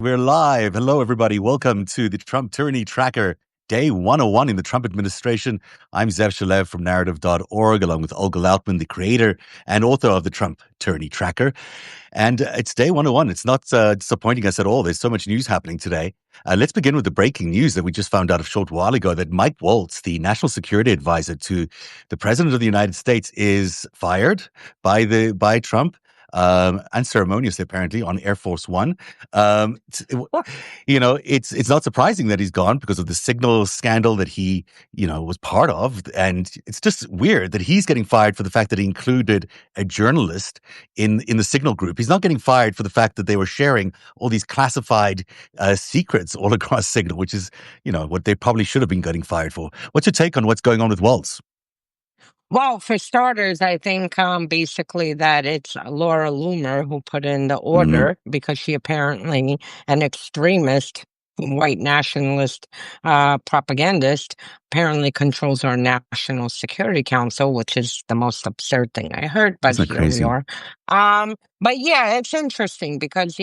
We're live. Hello, everybody. Welcome to the Trump Tyranny Tracker, day 101 in the Trump administration. I'm Zev Shalev from narrative.org, along with Olga Lautman, the creator and author of the Trump Tyranny Tracker. And it's day 101. It's not disappointing us at all. There's so much news happening today. Let's begin with the breaking news that we just found out a short while ago that Mike Waltz, the national security advisor to the president of the United States, is fired by Trump. Unceremoniously, apparently, on Air Force One. It's not surprising that he's gone because of the signal scandal that he, was part of. And it's just weird that he's getting fired for the fact that he included a journalist in the signal group. He's not getting fired for the fact that they were sharing all these classified secrets all across Signal, which is, what they probably should have been getting fired for. What's your take on what's going on with Waltz? Well, for starters, I think basically that it's Laura Loomer who put in the order because she apparently an extremist, white nationalist propagandist apparently controls our National Security Council, which is the most absurd thing I heard, but Isn't that here crazy? we are. But yeah, it's interesting because,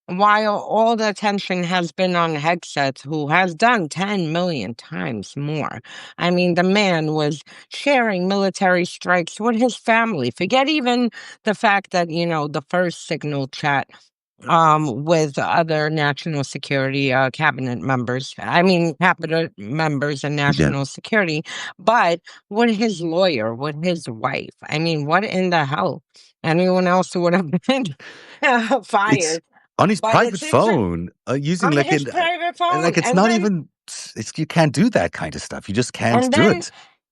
while all the attention has been on Hegseth, who has done 10 million times more. I mean, the man was sharing military strikes with his family. Forget even the fact that, the first signal chat with other national security cabinet members. Cabinet members and national security, but with his lawyer, with his wife. I mean, what in the hell? Anyone else would have been fired. It's on his private phone, using on his private phone. like it's and not then, even. You can't do that kind of stuff. You just can't do it.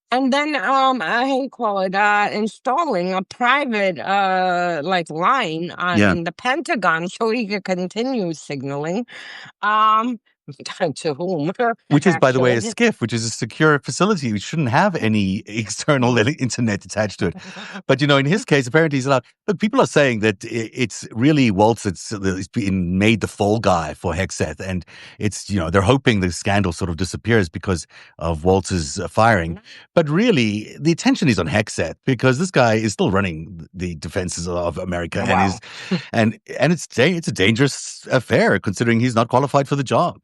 And then, I call it installing a private line in the Pentagon so he could continue signaling. To whom? Which is, by the way, a SCIF, which is a secure facility. We shouldn't have any external internet attached to it. But, in his case, apparently he's allowed. Look, people are saying that it's really Waltz that's been made the fall guy for Hegseth. And it's, they're hoping the scandal sort of disappears because of Waltz's firing. But really, the attention is on Hegseth because this guy is still running the defenses of America. Wow. And it's a dangerous affair considering he's not qualified for the job.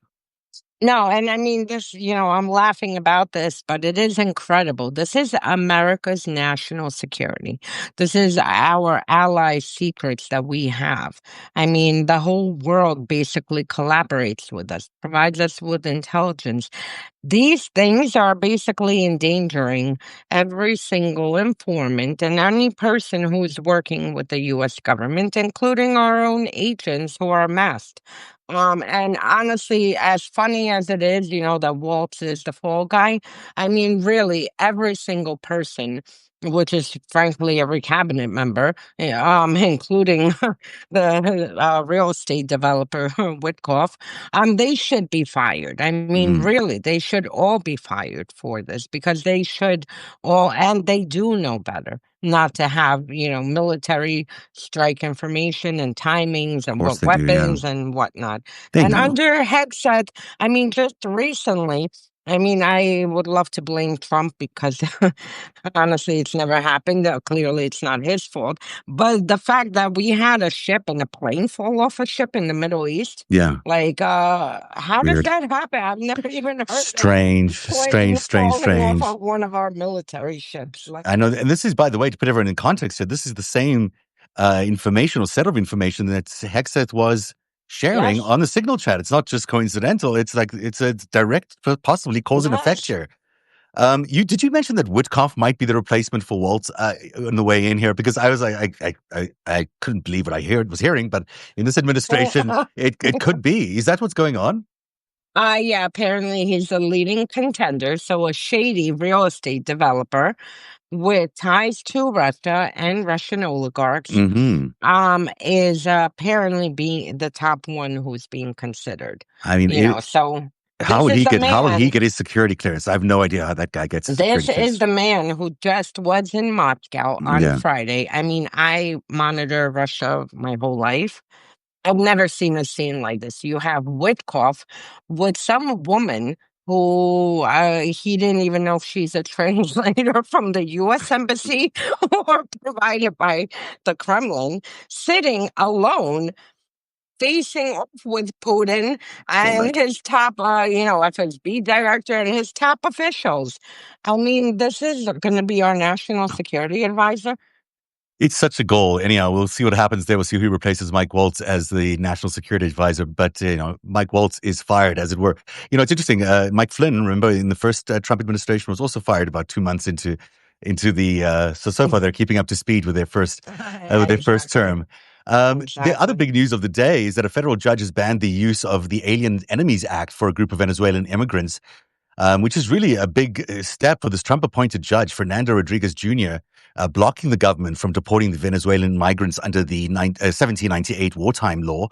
No, and I mean, this, I'm laughing about this, but it is incredible. This is America's national security. This is our allies' secrets that we have. I mean, the whole world basically collaborates with us, provides us with intelligence. These things are basically endangering every single informant and any person who's working with the U.S. government, including our own agents who are masked. And honestly, as funny as it is, that Waltz is the fall guy, I mean, really, every single person, which is frankly every cabinet member, including the real estate developer, Witkoff, they should be fired. I mean, really, they should all be fired for this because they should all, and they do know better not to have, military strike information and timings and what weapons and whatnot. And under Hegseth, I mean, just recently, I would love to blame Trump because honestly, it's never happened. Clearly, it's not his fault. But the fact that we had a ship and a plane fall off a ship in the Middle East. Yeah. How does that happen? I've never even heard strange off of one of our military ships. I know. And this is, by the way, to put everyone in context here, this is the same information or set of information that Hegseth was sharing on the signal chat. It's not just coincidental. It's like it's a direct, possibly cause and effect here. Did you mention that Witkoff might be the replacement for Waltz on the way in here? Because I was like, I couldn't believe what I was hearing, but in this administration, it could be. Is that what's going on? Yeah, apparently he's a leading contender. So a shady real estate developer with ties to Russia and Russian oligarchs is apparently being the top one who's being considered. I mean, so how would he get his security clearance? I have no idea how that guy gets his security clearance. This is the man who just was in Moscow on Friday. I mean, I monitor Russia my whole life. I've never seen a scene like this. You have Witkoff with some woman who he didn't even know if she's a translator from the U.S. Embassy or provided by the Kremlin, sitting alone facing off with Putin and Right. his top, FSB director and his top officials. I mean, this is going to be our national security advisor. It's such a goal. Anyhow, we'll see what happens there. We'll see who replaces Mike Waltz as the national security advisor. But, Mike Waltz is fired, as it were. It's interesting. Mike Flynn, remember, in the first Trump administration, was also fired about 2 months into the. So far, they're keeping up to speed with their first Exactly. term. The other big news of the day is that a federal judge has banned the use of the Alien Enemies Act for a group of Venezuelan immigrants, which is really a big step for this Trump-appointed judge, Fernando Rodriguez Jr., blocking the government from deporting the Venezuelan migrants under the 1798 wartime law.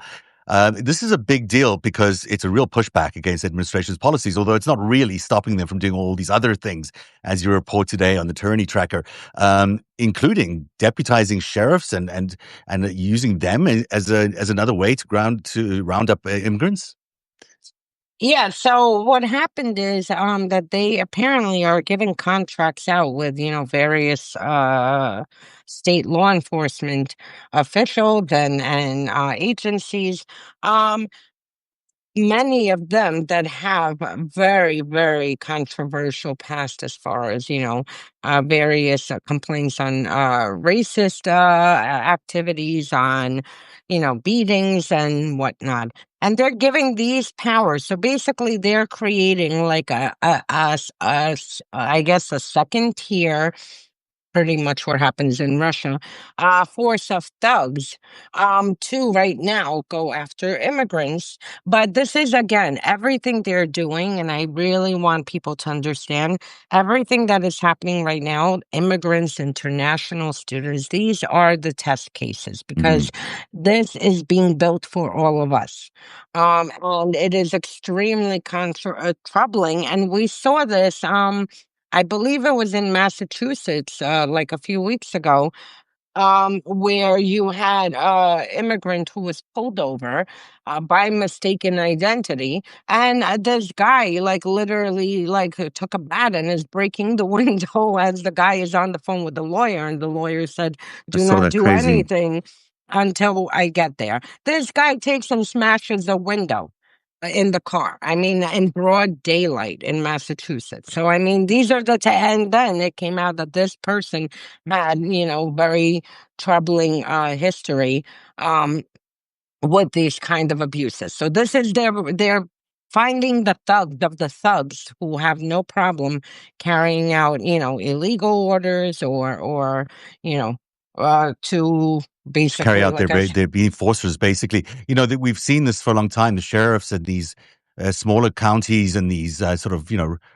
This is a big deal because it's a real pushback against the administration's policies, although it's not really stopping them from doing all these other things, as you report today on the Tyranny tracker, including deputizing sheriffs and using them as another way to round up immigrants. Yeah, so what happened is that they apparently are giving contracts out with, various state law enforcement officials and agencies. Um, Many of them that have a very, very controversial past as far as, various complaints on racist activities, on, beatings and whatnot. And they're giving these powers. So basically, they're creating like I guess, a second tier, pretty much what happens in Russia, force of thugs to right now go after immigrants. But this is, again, everything they're doing, and I really want people to understand everything that is happening right now, immigrants, international students, these are the test cases because this is being built for all of us. And it is extremely troubling. And we saw this. I believe it was in Massachusetts, like a few weeks ago, where you had an immigrant who was pulled over by mistaken identity, and this guy, like, literally, like, took a bat and is breaking the window as the guy is on the phone with the lawyer, and the lawyer said, I "Do saw not that do crazy. anything until I get there." This guy takes and smashes the window in the car. I mean, in broad daylight in Massachusetts. So, I mean, these are and then it came out that this person had, very troubling history with these kind of abuses. So this is they're finding the thugs who have no problem carrying out, illegal orders or, to To carry basically out like their enforcers, basically. That we've seen this for a long time. The sheriffs in these smaller counties and these sort of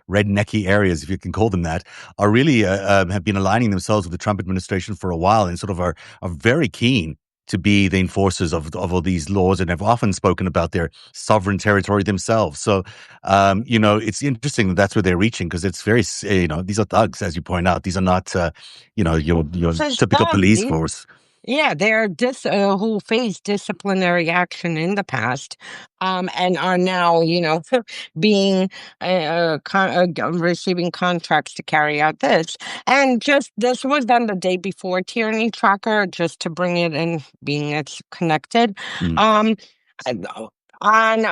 rednecky areas, if you can call them that, are really have been aligning themselves with the Trump administration for a while, and sort of are very keen to be the enforcers of all these laws, and have often spoken about their sovereign territory themselves. So, it's interesting that that's where they're reaching, because it's very, these are thugs, as you point out. These are not, your typical police thugs. force. Yeah, they're who faced disciplinary action in the past, and are now, being receiving contracts to carry out this. And just this was done the day before Tyranny Tracker, just to bring it in, being it's connected. Mm. Um, on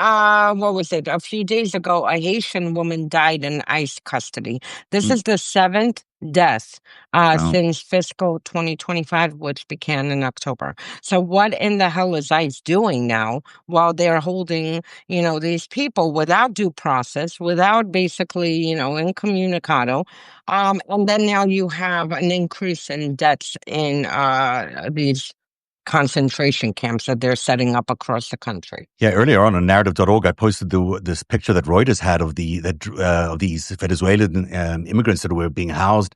what was it? A few days ago, a Haitian woman died in ICE custody. This Mm. is the seventh death Wow. since fiscal 2025, which began in October. So what in the hell is ICE doing now while they're holding, these people without due process, without basically, incommunicado? And then now you have an increase in deaths in these concentration camps that they're setting up across the country. Yeah, earlier on narrative.org, I posted this picture that Reuters had of these Venezuelan immigrants that were being housed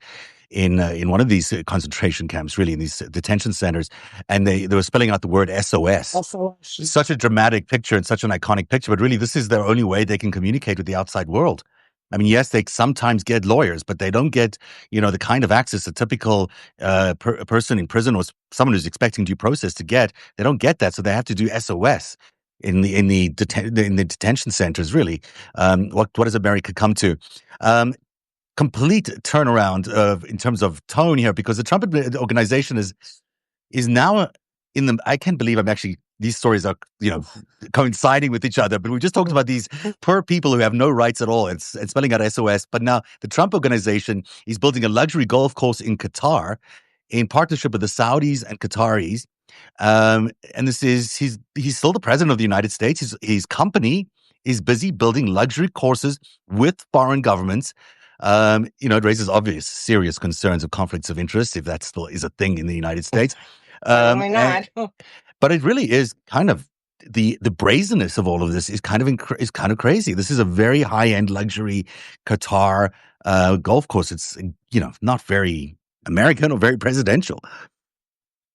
in one of these concentration camps, really, in these detention centers, and they were spelling out the word SOS. SOS. Such a dramatic picture and such an iconic picture, but really, this is their only way they can communicate with the outside world. I mean, yes, they sometimes get lawyers, but they don't get, the kind of access a typical person in prison or someone who's expecting due process to get. They don't get that, so they have to do SOS in the detention centers. Really, what does America come to? Complete turnaround in terms of tone here, because the Trump organization is now in the. I can't believe I'm actually these stories are, coinciding with each other. But we just talked about these poor people who have no rights at all. It's spelling out SOS. But now the Trump organization is building a luxury golf course in Qatar in partnership with the Saudis and Qataris. And this is he's still the president of the United States. His company is busy building luxury courses with foreign governments. It raises obvious, serious concerns of conflicts of interest, if that still is a thing in the United States. Certainly not. But it really is kind of the brazenness of all of this is kind of crazy. This is a very high end luxury Qatar golf course. It's not very American or very presidential.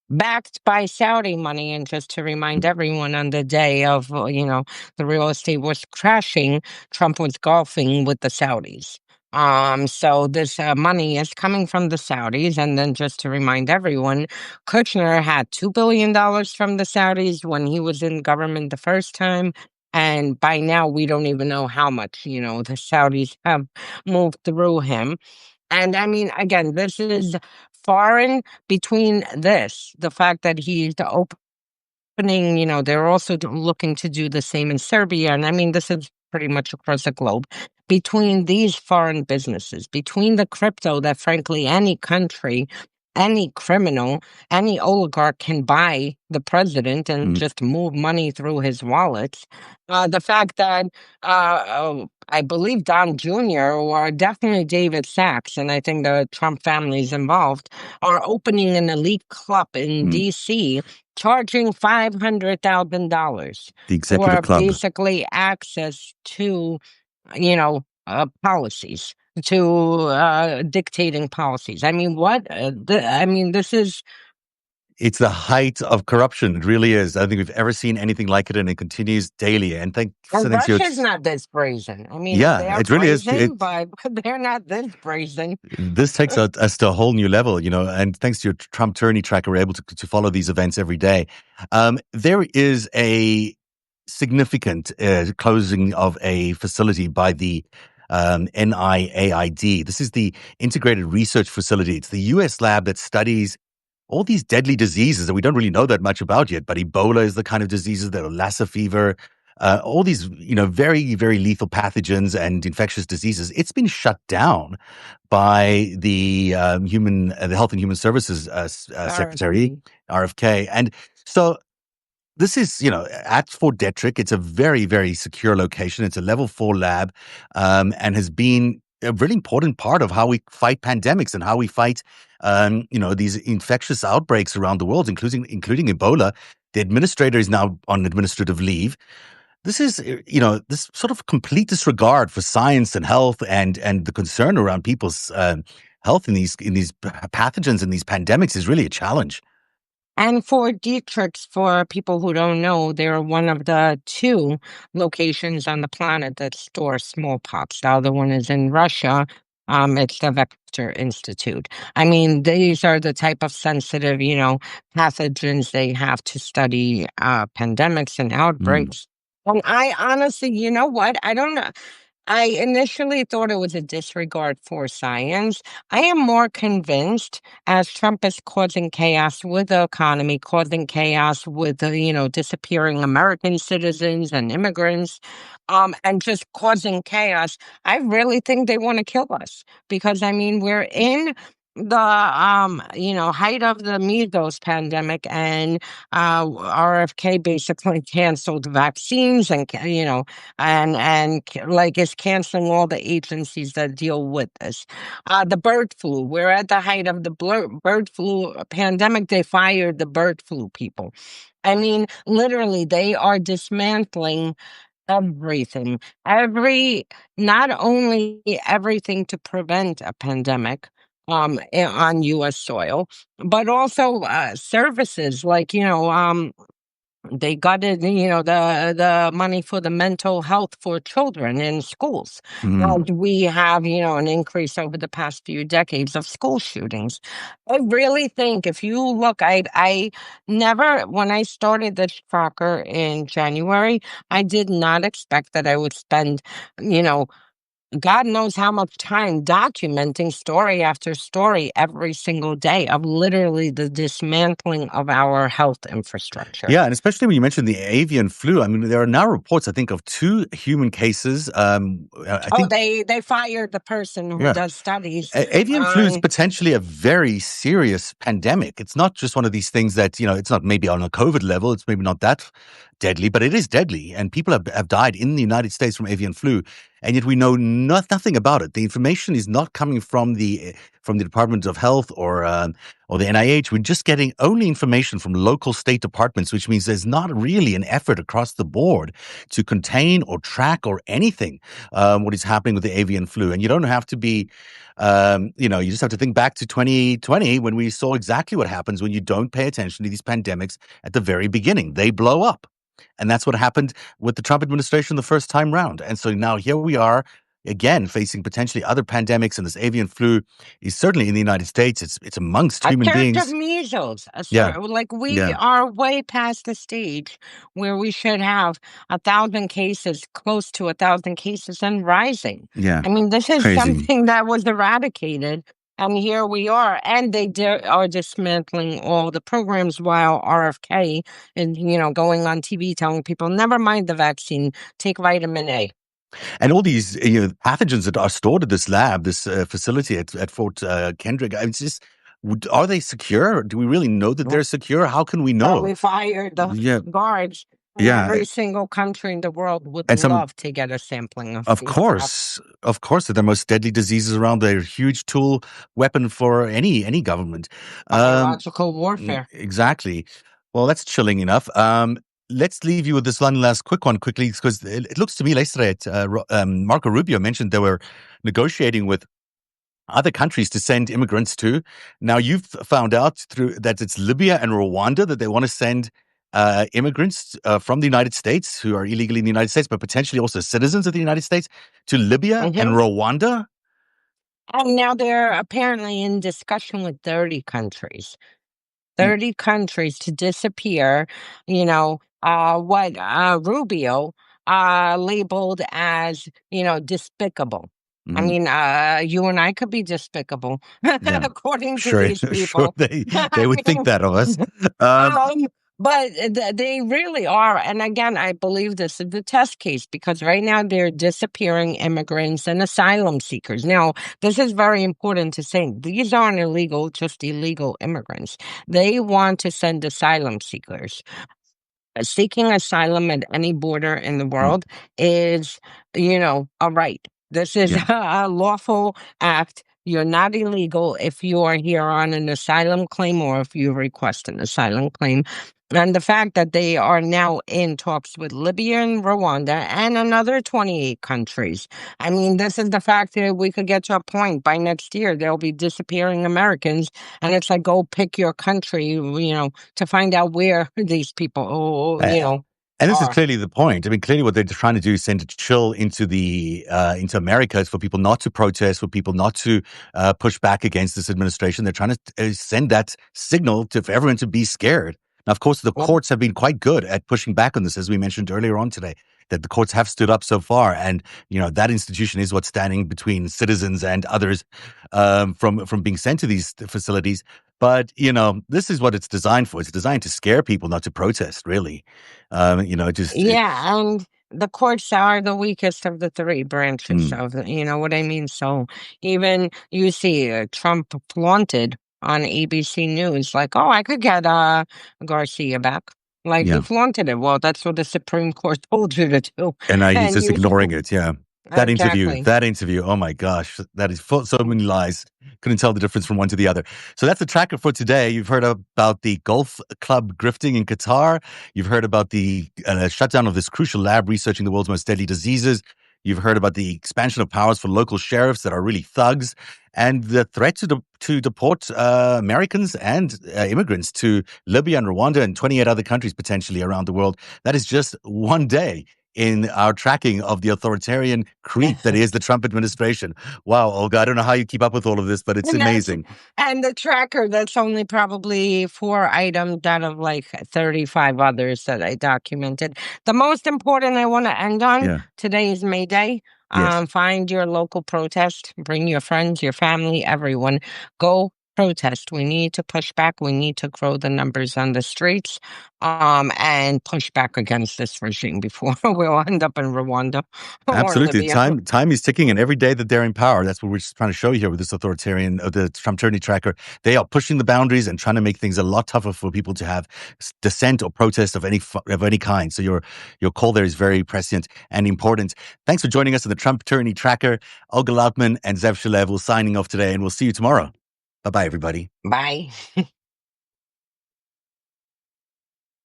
Backed by Saudi money. And just to remind everyone, on the day of, the real estate was crashing, Trump was golfing with the Saudis. So this money is coming from the Saudis. And then just to remind everyone, Kushner had $2 billion from the Saudis when he was in government the first time. And by now, we don't even know how much, the Saudis have moved through him. And I mean, again, this is foreign between this, the fact that he's opening, they're also looking to do the same in Serbia. And I mean, this is pretty much across the globe. Between these foreign businesses, between the crypto that, frankly, any country, any criminal, any oligarch can buy the president and just move money through his wallets. The fact that I believe Don Jr. or definitely David Sachs, and I think the Trump family is involved, are opening an elite club in D.C., charging $500,000 The for executive club. basically access to, policies, to dictating policies. I mean, what? This is. It's the height of corruption. It really is. I don't think we've ever seen anything like it, and it continues daily. And Russia's not this brazen. I mean, yeah, they are it really brazen, is. but they're not this brazen. This takes us to a whole new level, and thanks to your Trump Tyranny tracker, we're able to follow these events every day. There is a significant closing of a facility by the NIAID. This is the Integrated Research Facility. It's the U.S. lab that studies all these deadly diseases that we don't really know that much about yet, but Ebola is the kind of diseases that are Lassa fever, all these, very, very lethal pathogens and infectious diseases. It's been shut down by the the Health and Human Services Secretary, RFK. And so this is, at Fort Detrick. It's a very, very secure location. It's a level 4 lab, and has been a really important part of how we fight pandemics and how we fight, these infectious outbreaks around the world, including Ebola. The administrator is now on administrative leave. This is, this sort of complete disregard for science and health and the concern around people's health in these pathogens and these pandemics is really a challenge. And for Dietrich's, for people who don't know, they're one of the 2 locations on the planet that store smallpox. The other one is in Russia. It's the Vector Institute. I mean, these are the type of sensitive, pathogens they have to study pandemics and outbreaks. And I honestly, you know what? I don't know. I initially thought it was a disregard for science. I am more convinced, as Trump is causing chaos with the economy, causing chaos with the, disappearing American citizens and immigrants, and just causing chaos. I really think they want to kill us because, I mean, we're in the height of the measles pandemic, and RFK basically canceled vaccines and like is canceling all the agencies that deal with this. The bird flu, we're at the height of the bird flu pandemic. They fired the bird flu people. I mean, literally, they are dismantling everything, not only everything to prevent a pandemic on U.S. soil, but also services like, they got it, the money for the mental health for children in schools. And we have, an increase over the past few decades of school shootings. I really think if you look, I never, when I started this tracker in January, I did not expect that I would spend, God knows how much time documenting story after story every single day of literally the dismantling of our health infrastructure. Yeah, and especially when you mentioned the avian flu. I mean, there are now reports, I think, of 2 human cases. I Oh, think, they fired the person who yeah. does studies Avian flu is on. potentially a very serious pandemic. It's not just one of these things that, it's not maybe on a COVID level. It's maybe not that deadly, but it is deadly. And people have died in the United States from avian flu. And yet we know nothing about it. The information is not coming from the Department of Health or the NIH. We're just getting only information from local state departments, which means there's not really an effort across the board to contain or track or anything what is happening with the avian flu. And you don't have to be you just have to think back to 2020 when we saw exactly what happens when you don't pay attention to these pandemics at the very beginning. They blow up. And that's what happened with the Trump administration the first time round. And so now here we are again facing potentially other pandemics, and this avian flu is certainly in the United States. It's amongst A human third of beings. measles. Yeah. Like we Yeah. are way past the stage where we should have 1,000 cases, close to 1,000 cases, and rising. Yeah. I mean, this is Crazy. something that was eradicated, and here we are. And they are dismantling all the programs while RFK and going on TV telling people, never mind the vaccine, take vitamin A. And all these pathogens that are stored at this lab, this facility at Fort Kendrick, it's just, are they secure? Do we really know that they're secure? How can we That know? we fired the Yeah, guards, and yeah, every single country in the world would and some, love to get a sampling of of these stuff. course, they're the most deadly diseases around. They're a huge tool, weapon for any government. Um, Biological warfare. exactly. Well, that's chilling enough. Let's leave you with this one last quick one quickly, because it looks to me yesterday Marco Rubio mentioned they were negotiating with other countries to send immigrants to. Now, you've found out through that it's Libya and Rwanda that they want to send immigrants from the United States who are illegally in the United States, but potentially also citizens of the United States, to Libya and Hmm. Rwanda. And now they're apparently in discussion with 30 countries. Mm, 30 countries to disappear, what Rubio labeled as, despicable. I mhm. mean, you and I could be despicable, Yeah, according to sure, these sure. people. They I would think mean, that of us. Um, but they really are. And again, I believe this is the test case because right now they're disappearing immigrants and asylum seekers. Now, this is very important to say. These aren't illegal, just illegal immigrants. They want to send asylum seekers. Seeking asylum at any border in the mm, world is, a right. This is yeah. a lawful act. You're not illegal if you are here on an asylum claim or if you request an asylum claim. And the fact that they are now in talks with Libya and Rwanda and another 28 countries. I mean, this is the fact that we could get to a point by next year, there'll be disappearing Americans. And it's like, go pick your country, to find out where these people, And this is are. clearly the point. I mean, clearly what they're trying to do is send a chill into into America, is for people not to protest, for people not to push back against this administration. They're trying to send that signal for everyone to be scared. Now, of course, the Well, courts have been quite good at pushing back on this, as we mentioned earlier on today, that the courts have stood up so far. And, that institution is what's standing between citizens and others from being sent to these facilities. But, this is what it's designed for. It's designed to scare people, not to protest, really. yeah, and the courts are the weakest of the three branches Mm, of, you know what I mean? So even you see Trump flaunted on ABC News, like, oh, I could get Garcia back. Like he yeah. flaunted it. Well, that's what the Supreme Court told you to do. And now he's And just you ignoring it. Yeah. exactly. That interview. Oh my gosh. That is full, so many lies. Couldn't tell the difference from one to the other. So that's the tracker for today. You've heard about the golf club grifting in Qatar. You've heard about the shutdown of this crucial lab researching the world's most deadly diseases. You've heard about the expansion of powers for local sheriffs that are really thugs, and the threat to deport Americans and immigrants to Libya and Rwanda and 28 other countries potentially around the world. That is just one day in our tracking of the authoritarian creep that is the Trump administration. Wow, Olga, I don't know how you keep up with all of this, but it's amazing. And the tracker, that's only probably 4 items out of like 35 others that I documented. The most important I want to end on, Yeah. today is May Day. Yes. Find your local protest, bring your friends, your family, everyone. Go protest. We need to push back. We need to grow the numbers on the streets, and push back against this regime before we'll end up in Rwanda or Absolutely. Libya. Time is ticking, and every day that they're in power, that's what we're just trying to show you here with this authoritarian, the Trump tyranny tracker. They are pushing the boundaries and trying to make things a lot tougher for people to have dissent or protest of any kind. So your call there is very prescient and important. Thanks for joining us on the Trump tyranny tracker. Olga Lautman and Zev Shalev will signing off today, and we'll see you tomorrow. Bye-bye, everybody. Bye.